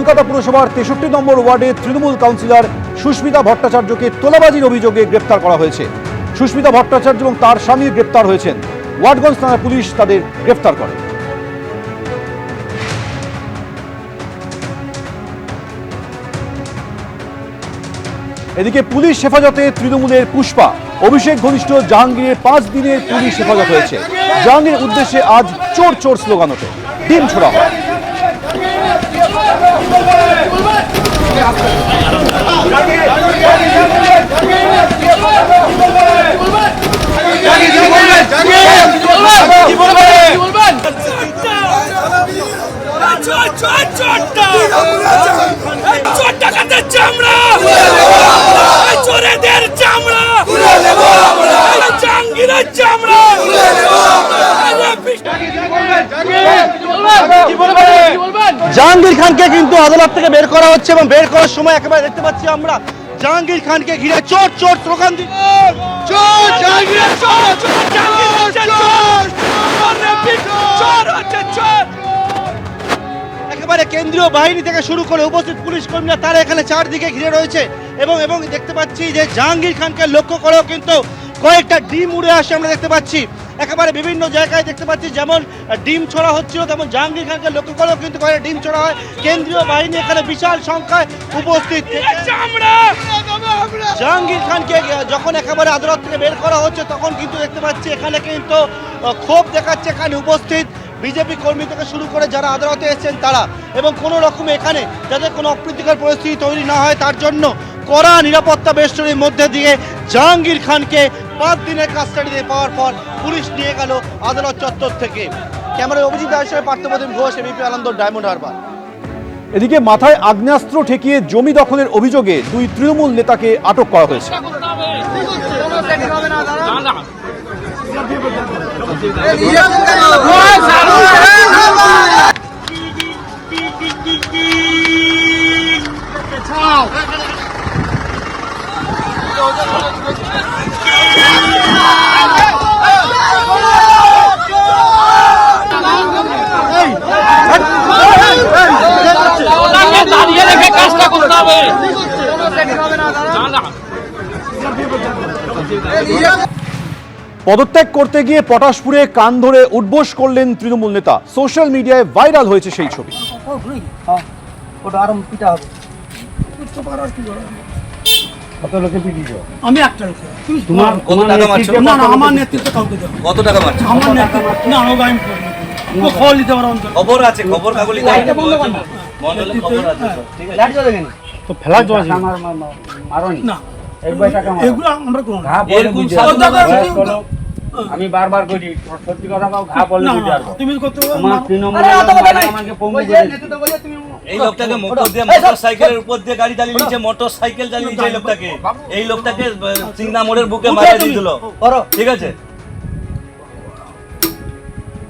কলকাতা পুরসভার 63 নম্বর ওয়ার্ডে তৃণমূল কাউন্সিলর সুস্মিতা ভট্টাচার্যকে তোলাবাজির অভিযোগে গ্রেপ্তার করা হয়েছে। সুস্মিতা ভট্টাচার্য এবং তার স্বামী গ্রেপ্তার হয়েছেন। ওয়াটগঞ্জ থানার পুলিশ তাদের গ্রেপ্তার করে। এদিকে পুলিশ হেফাজতে তৃণমূলের পুষ্পা, অভিষেক ঘনিষ্ঠ জাহাঙ্গীরের 5 দিনের পুলিশ হেফাজত হয়েছে। জাহাঙ্গীরের উদ্দেশ্যে আজ চোর চোর স্লোগান ওঠে, ডিম ছোড়া হয়। জাহাঙ্গীর খানকে কিন্তু আদালত থেকে বের করা হচ্ছে এবং বের করার সময় একেবারে দেখতে পাচ্ছি আমরা জাহাঙ্গীর খানকে ঘিরে চোর চোর স্লোগান একেবারে কেন্দ্রীয় বাহিনী থেকে শুরু করে উপস্থিত পুলিশ কর্মীরা তারা এখানে চারদিকে ঘিরে রয়েছে এবং এবং দেখতে পাচ্ছি যে জাহাঙ্গীর খানকে লক্ষ্য করেও কিন্তু কয়েকটা ডিম উড়ে আসে আমরা দেখতে পাচ্ছি। একেবারে বিভিন্ন জায়গায় দেখতে পাচ্ছি যেমন ডিম ছোড়া হচ্ছিল, তেমন জাহাঙ্গীর খানকে লক্ষ্য করেও কিন্তু কয়েকটা ডিম ছোড়া হয়। কেন্দ্রীয় বাহিনী এখানে বিশাল সংখ্যায় উপস্থিত। জাহাঙ্গীর খানকে যখন একেবারে আদালত থেকে বের করা হচ্ছে তখন কিন্তু দেখতে পাচ্ছি এখানে কিন্তু ক্ষোভ দেখাচ্ছে এখানে উপস্থিত বিজেপি কর্মী থেকে শুরু করে যারা আদালতে এসেছেন তারা, এবং কোনো রকম এখানে যাতে কোনো অপ্রীতিকর পরিস্থিতি তৈরি না হয় তার জন্য কড়া নিরাপত্তা বেষ্টনীর মধ্যে দিয়ে জাহাঙ্গীর খানকে 5 দিনের কাস্টাডিতে পাওয়ার পর পুলিশ নিয়ে গেল আদালত চত্বর থেকে। ক্যামেরায় অভিজিৎ দাস হিসেবে পার্থপ্রতিম ঘোষ, এবিপি আনন্দ, ডায়মন্ড হারবার। এদিকে মাথায় আগ্নেয়াস্ত্র ঠেকিয়ে জমি দখলের অভিযোগে 2 তৃণমূল নেতাকে আটক করা হয়েছে। পদত্যাগ করতে গিয়ে পটাশপুরে কান ধরে উঠবোস করলেন তৃণমূল নেতা। সোশ্যাল মিডিয়ায় ভাইরাল হয়েছে সেই ছবি। আমি একটা লোক, আমার নেতৃত্ব কাউকে দেবো। কত টাকা মারছে? আমার নেতৃত্ব না, আমি খবর নিতে পারবো, খবর আছে, খবর কাগজ তো ফেলা জল মারনি না, এগুলো আমরা কোনো না। আমি বারবার করি সত্যি কথা কাউ ঘা বললে বুঝতে পারবো। তুমি করতে তোমার তৃণমূল আমাকে পঙ্গু করে এই লোকটাকে মোটরসাইকেলের উপর দিয়ে গাড়ি চালিয়ে নিচ্ছে, মোটরসাইকেল চালিয়ে নিচ্ছে এই লোকটাকে। এই লোকটাকে সিংনা মোড়ের বুকে মারা দিয়েছিল, ঠিক আছে?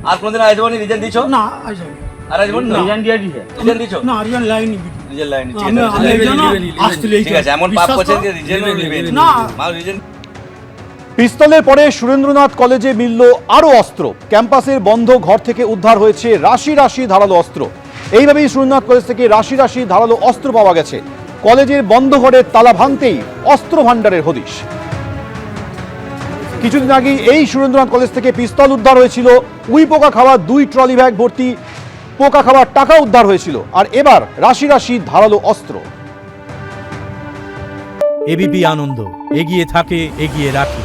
আর কোনদিন আইজবনি রিজেন দিছো না? আর আইজবনি না, রিজেন দিয়ে দিছে। রিজেন দিছো না? রিজেন লাইনি, রিজেন লাইনি, ঠিক আছে? এমন পাপ করছেন যে রিজেনও নেবেন না, মা রিজেন। পিস্তলের পরে সুরেন্দ্রনাথ কলেজে মিলল আরও অস্ত্র। ক্যাম্পাসের বন্ধ ঘর থেকে উদ্ধার হয়েছে রাশি রাশি ধারালো অস্ত্র। এইভাবেই সুরেন্দ্রনাথ কলেজ থেকে রাশি রাশি ধারালো অস্ত্র পাওয়া গেছে। কলেজের বন্ধ ঘরের তালা ভাঙতেই অস্ত্র ভাণ্ডারের হদিশ। কিছুদিন আগেই এই সুরেন্দ্রনাথ কলেজ থেকে পিস্তল উদ্ধার হয়েছিল, উই পোকা খাওয়া 2 ট্রলি ব্যাগ ভর্তি পোকা খাওয়ার টাকা উদ্ধার হয়েছিল, আর এবার রাশি রাশি ধারালো অস্ত্র। এবিপি আনন্দ, এগিয়ে থাকে, এগিয়ে রাখে।